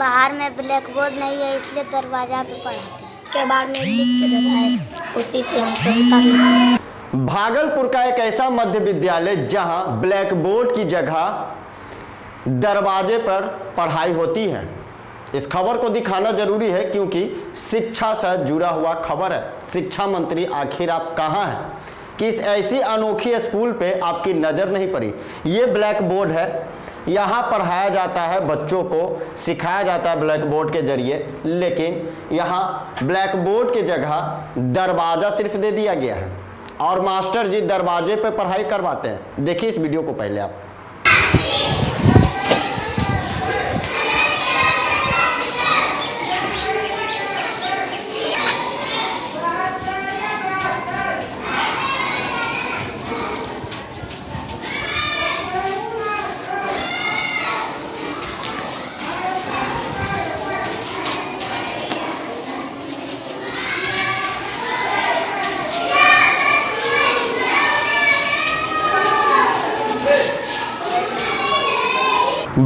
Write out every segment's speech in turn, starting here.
बाहर में black board नहीं है इसलिए दरवाजा पे पढ़ाते हैं। के बाहर में लिख के देता है, उसी से हम सोचता। भागलपुर का एक ऐसा मध्य विद्यालय जहां ब्लैक बोर्ड की जगह दरवाजे पर पढ़ाई होती है। इस खबर को दिखाना जरूरी है क्योंकि शिक्षा से जुड़ा हुआ खबर है। शिक्षा मंत्री आखिर आप कहां हैं कि इस ऐसी अनोखी स्कूल पे आपकी नज़र नहीं पड़ी। ये ब्लैक बोर्ड है, यहाँ पढ़ाया जाता है, बच्चों को सिखाया जाता है ब्लैक बोर्ड के जरिए, लेकिन यहाँ ब्लैक बोर्ड की जगह दरवाज़ा सिर्फ दे दिया गया है और मास्टर जी दरवाजे पे पढ़ाई करवाते हैं। देखिए इस वीडियो को पहले आप।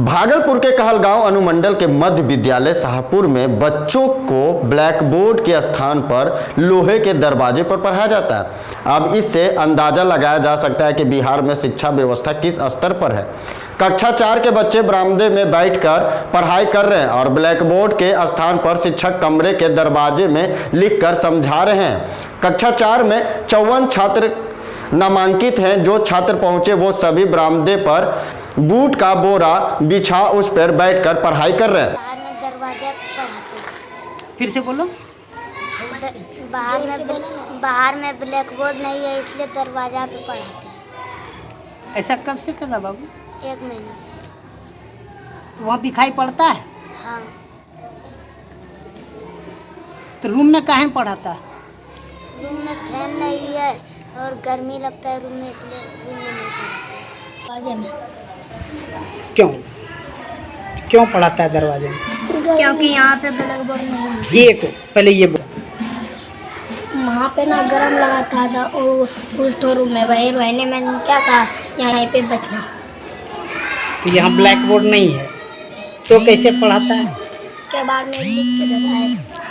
भागलपुर के कहलगांव अनुमंडल के मध्य विद्यालय शाहपुर में बच्चों को ब्लैक बोर्ड के स्थान पर लोहे के दरवाजे पर पढ़ाया जाता है। अब इससे अंदाजा लगाया जा सकता है कि बिहार में शिक्षा व्यवस्था किस स्तर पर है। कक्षा 4 के बच्चे बरामदे में बैठकर पढ़ाई कर रहे हैं और ब्लैक बोर्ड के स्थान पर शिक्षक कमरे के दरवाजे में लिखकर समझा रहे हैं। कक्षा 4 में 54 छात्र नामांकित हैं। जो छात्र पहुंचे वो सभी बरामदे पर बूट का बोरा बिछा उस पर बैठकर पढ़ाई कर रहे हैं। बाहर में दरवाजा पे पढ़ाते हैं। फिर से बोलो। बाहर में ब्लैक बोर्ड नहीं है इसलिए दरवाजा पे पढ़ाते हैं। ऐसा कब से कर रहा बाबू? 1 महीना। तो वहाँ दिखाई पड़ता है? हाँ। तो रूम में काहे पढ़ाता है? रूम में फैन नहीं है और गर्मी लगता है रूम में, इसलिए रूम में नहीं पढ़ाते। दरवाजे में क्यों पढ़ाता है दरवाजे में? क्योंकि यहाँ पे ब्लैक बोर्ड नहीं है। ये तो पहले ये बोल। वहाँ पे ना गर्म लगाता था उस रूम में, वही रहने में क्या कहा यहाँ पे बैठना। तो यहाँ ब्लैक बोर्ड नहीं है तो कैसे पढ़ाता है? के बाहर में लिख के देता है,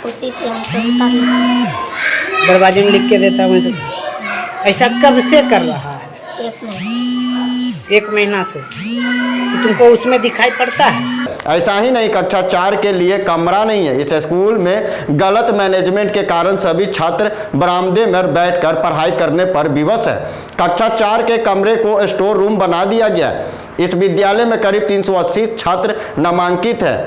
उसी से हम सोचता। दरवाजे में लिख के देता है वैसे। ऐसा कब से कर रहा है? 1 महीना। 1 महीना से। तो तुमको उसमें दिखाई पड़ता है? ऐसा ही नहीं, कक्षा 4 के लिए कमरा नहीं है। इस स्कूल में गलत मैनेजमेंट के कारण सभी छात्र बरामदे में बैठकर पढ़ाई करने पर विवश है। कक्षा 4 के कमरे को स्टोर रूम बना दिया गया है। इस विद्यालय में करीब 380 छात्र नामांकित है।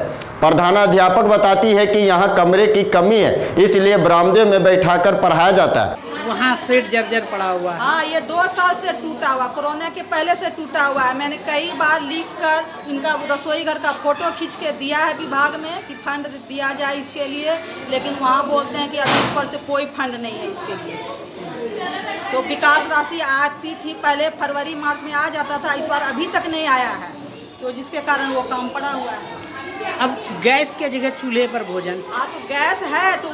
प्रधानाध्यापक बताती है कि यहाँ कमरे की कमी है, इसलिए बरामदे में बैठाकर पढ़ाया जाता है। वहाँ सेट जर्जर पड़ा हुआ है। हाँ, ये 2 साल से टूटा हुआ, कोरोना के पहले से टूटा हुआ है। मैंने कई बार लिख कर इनका रसोई घर का फोटो खींच के दिया है विभाग में कि फंड दिया जाए इसके लिए, लेकिन वहाँ बोलते हैं कि अभी ऊपर से कोई फंड नहीं है इसके लिए। तो विकास राशि आती थी पहले, फरवरी मार्च में आ जाता था, इस बार अभी तक नहीं आया है, तो जिसके कारण वो काम पड़ा हुआ है। अब गैस के जगह चूल्हे पर भोजन। हाँ, तो गैस है तो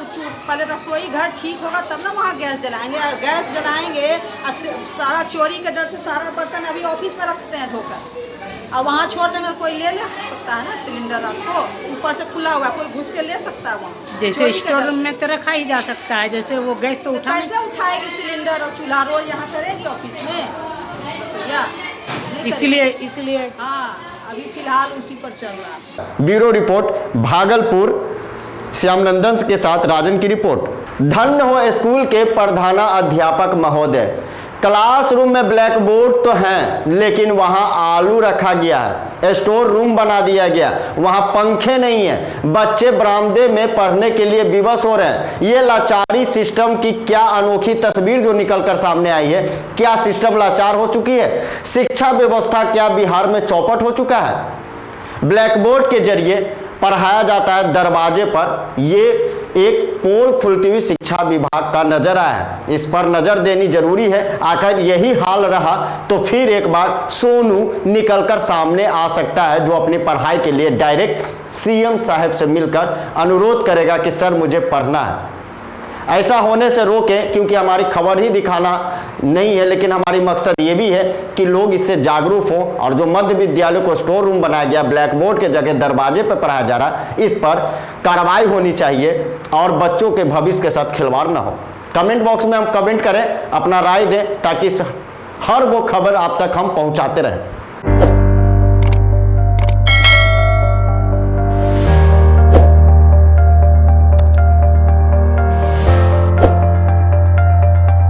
पहले रसोई घर ठीक होगा तब ना वहाँ गैस जलाएंगे। गैस जलाएंगे और सारा चोरी के डर से सारा बर्तन अभी ऑफिस में रखते हैं धोकर, और वहाँ छोड़ देंगे तो कोई ले सकता है ना सिलेंडर। रात को ऊपर से खुला हुआ, कोई घुस के ले सकता है वहाँ। जैसे स्टोर रूम में तो रखा ही जा सकता है, जैसे वो गैस तो उठा कैसे उठाएगी सिलेंडर और चूल्हा? रोज यहाँ करेगी ऑफिस में रसोईया? इसलिए हाँ, अभी फिलहाल उसी पर चल रहा है। ब्यूरो रिपोर्ट भागलपुर, श्यामनंदन के साथ राजन की रिपोर्ट। धन्य हो स्कूल के प्रधानाध्यापक महोदय। क्लासरूम में ब्लैक बोर्ड तो हैं, लेकिन वहां आलू रखा गया है, स्टोर रूम बना दिया गया, वहां पंखे नहीं है, बच्चे बरामदे में पढ़ने के लिए विवश हो रहे हैं। ये लाचारी सिस्टम की क्या अनोखी तस्वीर जो निकलकर सामने आई है। क्या सिस्टम लाचार हो चुकी है? शिक्षा व्यवस्था क्या बिहार में चौपट हो चुका है? ब्लैक बोर्ड के जरिए पढ़ाया जाता है दरवाजे पर। ये एक पोल खुलती हुई शिक्षा विभाग का नजर आया है। इस पर नजर देनी जरूरी है। आखिर यही हाल रहा तो फिर एक बार सोनू निकलकर सामने आ सकता है, जो अपनी पढ़ाई के लिए डायरेक्ट सीएम साहब से मिलकर अनुरोध करेगा कि सर मुझे पढ़ना है। ऐसा होने से रोकें, क्योंकि हमारी खबर ही दिखाना नहीं है, लेकिन हमारी मकसद ये भी है कि लोग इससे जागरूक हों। और जो मध्य विद्यालय को स्टोर रूम बनाया गया, ब्लैक बोर्ड के जगह दरवाजे पर पढ़ाया जा रहा, इस पर कार्रवाई होनी चाहिए और बच्चों के भविष्य के साथ खिलवाड़ ना हो। कमेंट बॉक्स में हम कमेंट करें, अपना राय दें, ताकि हर वो खबर आप तक हम पहुंचाते रहें।